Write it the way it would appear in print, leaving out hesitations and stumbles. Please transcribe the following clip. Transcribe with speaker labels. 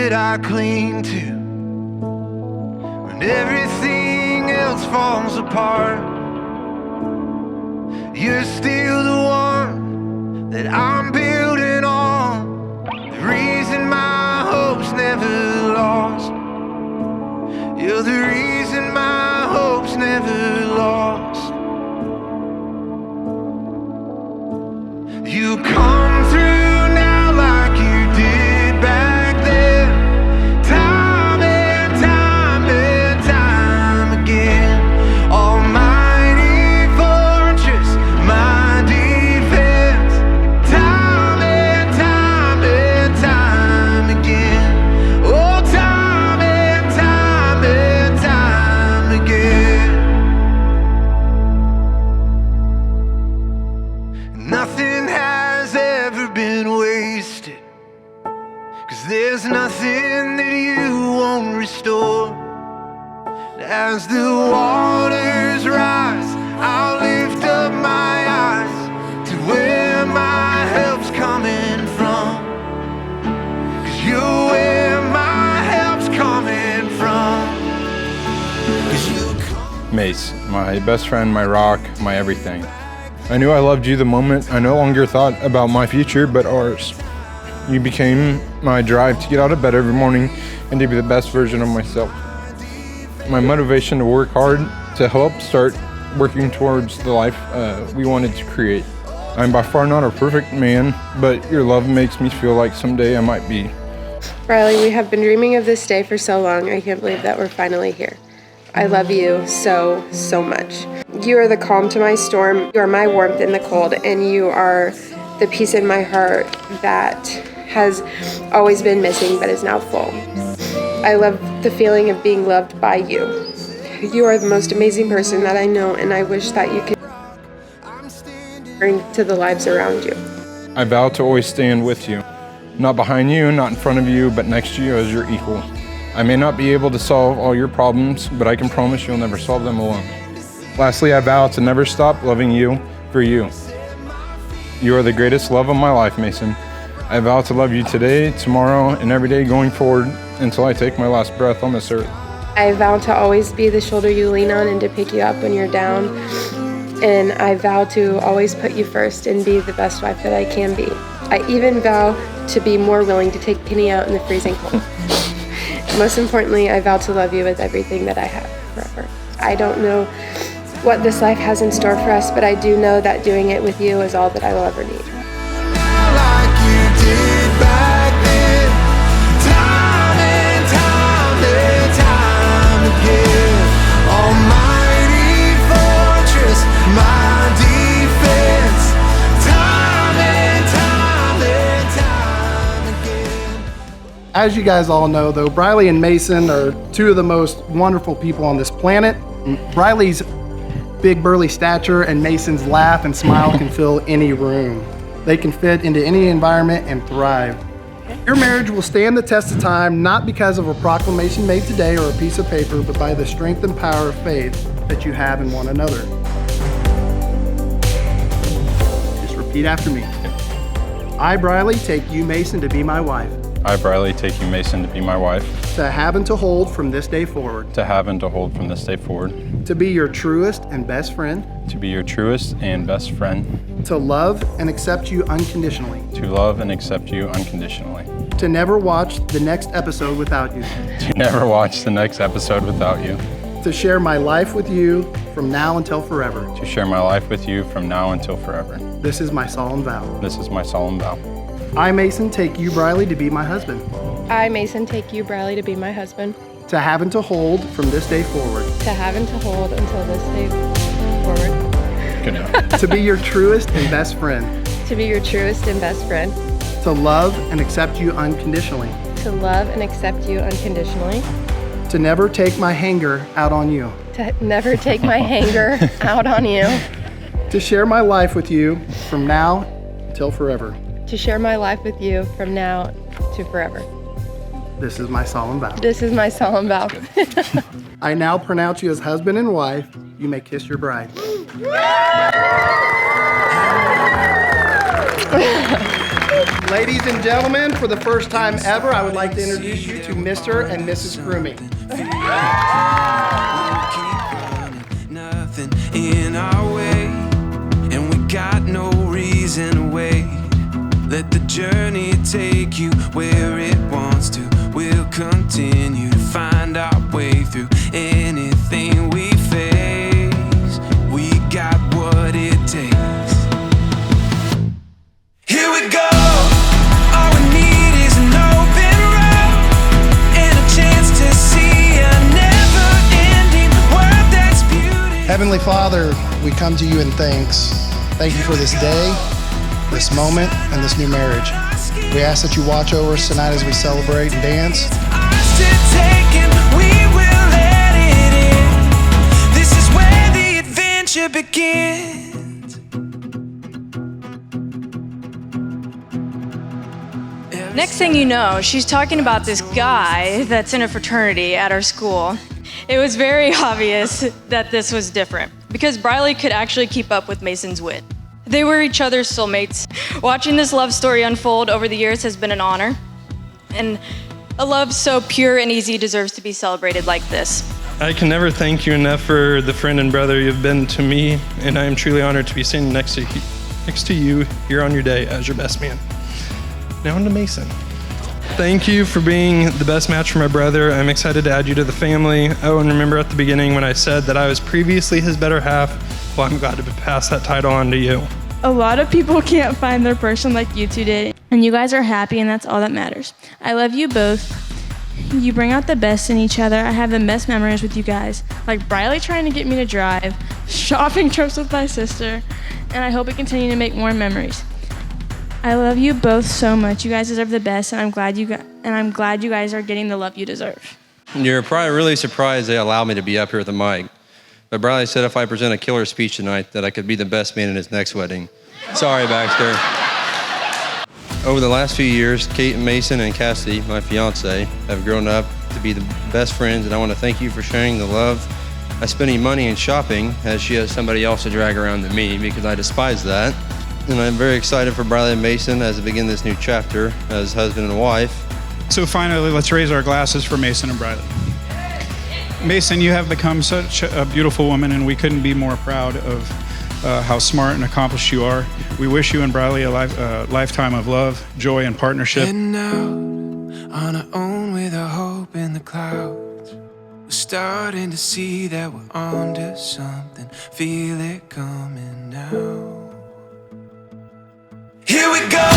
Speaker 1: that I cling to when everything else falls apart. You're still the one that I'm building on, the reason my hope's never lost. You're the reason my hope's never lost. You come through now like you did back then, time and time and time again. Almighty fortress, my defense, time and time and time again. Oh, time and time and time again. Nothing has ever been wasted, 'cause there's nothing that you won't restore. As the waters rise, I'll lift up my eyes to where my help's coming from, 'cause you're where my help's coming from. 'Cause you come.
Speaker 2: Mace, my best friend, my rock, my everything. I knew I loved you the moment I no longer thought about my future, but ours. You became my drive to get out of bed every morning and to be the best version of myself. My motivation to work hard to help start working towards the life we wanted to create. I'm by far not a perfect man, but your love makes me feel like someday I might be.
Speaker 3: Riley, we have been dreaming of this day for so long. I can't believe that we're finally here. I love you so, so much. You are the calm to my storm. You are my warmth in the cold, and you are the peace in my heart that has always been missing but is now full. I love the feeling of being loved by you. You are the most amazing person that I know, and I wish that you could bring to the lives around you.
Speaker 2: I vow to always stand with you. Not behind you, not in front of you, but next to you as your equal. I may not be able to solve all your problems, but I can promise you'll never solve them alone. Lastly, I vow to never stop loving you for you. You are the greatest love of my life, Mason. I vow to love you today, tomorrow, and every day going forward until I take my last breath on this earth.
Speaker 3: I vow to always be the shoulder you lean on and to pick you up when you're down. And I vow to always put you first and be the best wife that I can be. I even vow to be more willing to take Penny out in the freezing cold. Most importantly, I vow to love you with everything that I have forever. I don't know what this life has in store for us, but I do know that doing it with you is all that I will ever need.
Speaker 1: Like you did back then, time and time and time again. Almighty fortress, my defense, time and time again.
Speaker 4: As you guys all know, though, Briley and Mason are two of the most wonderful people on this planet. Briley's big burly stature and Mason's laugh and smile can fill any room. They can fit into any environment and thrive. Your marriage will stand the test of time, not because of a proclamation made today or a piece of paper, but by the strength and power of faith that you have in one another. Just repeat after me. I, Briley, take you, Mason, to be my wife.
Speaker 2: I, Briley, take you, Mason, to be my wife,
Speaker 4: To have and to hold from this day forward.
Speaker 2: to have and to hold from this day forward,
Speaker 4: To be your truest and best friend.
Speaker 2: to be your truest and best friend,
Speaker 4: To love and accept you unconditionally.
Speaker 2: to love and accept you unconditionally,
Speaker 4: To never watch the next episode without you.
Speaker 2: to never watch the next episode without you,
Speaker 4: To share my life with you from now until forever.
Speaker 2: to share my life with you from now until forever.
Speaker 4: This is my solemn vow.
Speaker 2: This is my solemn vow.
Speaker 4: I, Mason, take you, Briley, to be my husband.
Speaker 3: I, Mason, take you, Briley, to be my husband.
Speaker 4: To have and to hold from this day forward.
Speaker 3: To have and to hold until this day forward.
Speaker 2: Good enough.
Speaker 4: To be your truest and best friend.
Speaker 3: To be your truest and best friend.
Speaker 4: To love and accept you unconditionally.
Speaker 3: To love and accept you unconditionally.
Speaker 4: To never take my hanger out on you.
Speaker 3: To never take my hanger out on you.
Speaker 4: To share my life with you from now until forever.
Speaker 3: To share my life with you from now to forever.
Speaker 4: This is my solemn vow.
Speaker 3: This is my solemn vow.
Speaker 4: I now pronounce you as husband and wife. You may kiss your bride. Ladies and gentlemen, for the first time ever, I would like to introduce you to Mr. and Mrs. Krumme.
Speaker 1: Nothing in our way, and we got no reason to wait. Let the journey take you where it wants to. We'll continue to find our way through anything we face. We got what it takes. Here we go. All we need is an open road and a chance to see a never-ending world that's beautiful.
Speaker 4: Heavenly Father, we come to you in thanks. Thank you for this day, this moment, and this new marriage. We ask that you watch over us tonight as we celebrate and dance.
Speaker 1: It's ours to take and we will let it in. This is where the adventure begins.
Speaker 5: Next thing you know, she's talking about this guy that's in a fraternity at our school. It was very obvious that this was different because Briley could actually keep up with Mason's wit. They were each other's soulmates. Watching this love story unfold over the years has been an honor, and a love so pure and easy deserves to be celebrated like this.
Speaker 6: I can never thank you enough for the friend and brother you've been to me, and I am truly honored to be standing next to you here on your day as your best man. Now on to Mason. Thank you for being the best match for my brother. I'm excited to add you to the family. Oh, and remember at the beginning when I said that I was previously his better half? Well, I'm glad to pass that title on to you.
Speaker 7: A lot of people can't find their person like you two did, and you guys are happy, and that's all that matters. I love you both. You bring out the best in each other. I have the best memories with you guys, like Briley trying to get me to drive, shopping trips with my sister, and I hope we continue to make more memories. I love you both so much. You guys deserve the best, and I'm glad you guys are getting the love you deserve.
Speaker 8: You're probably really surprised they allowed me to be up here with the mic. But Briley said if I present a killer speech tonight that I could be the best man in his next wedding. Sorry, Baxter. Over the last few years, Kate and Mason and Cassidy, my fiance, have grown up to be the best friends, and I want to thank you for sharing the love. I spending money in shopping as she has somebody else to drag around to me because I despise that. And I'm very excited for Briley and Mason as they begin this new chapter as husband and wife.
Speaker 9: So finally, let's raise our glasses for Mason and Briley. Mason, you have become such a beautiful woman, and we couldn't be more proud of how smart and accomplished you are. We wish you and Briley a lifetime of love, joy, and partnership.
Speaker 1: Heading out on our own with our hope in the clouds. We're starting to see that we're onto something. Feel it coming now. Here we go.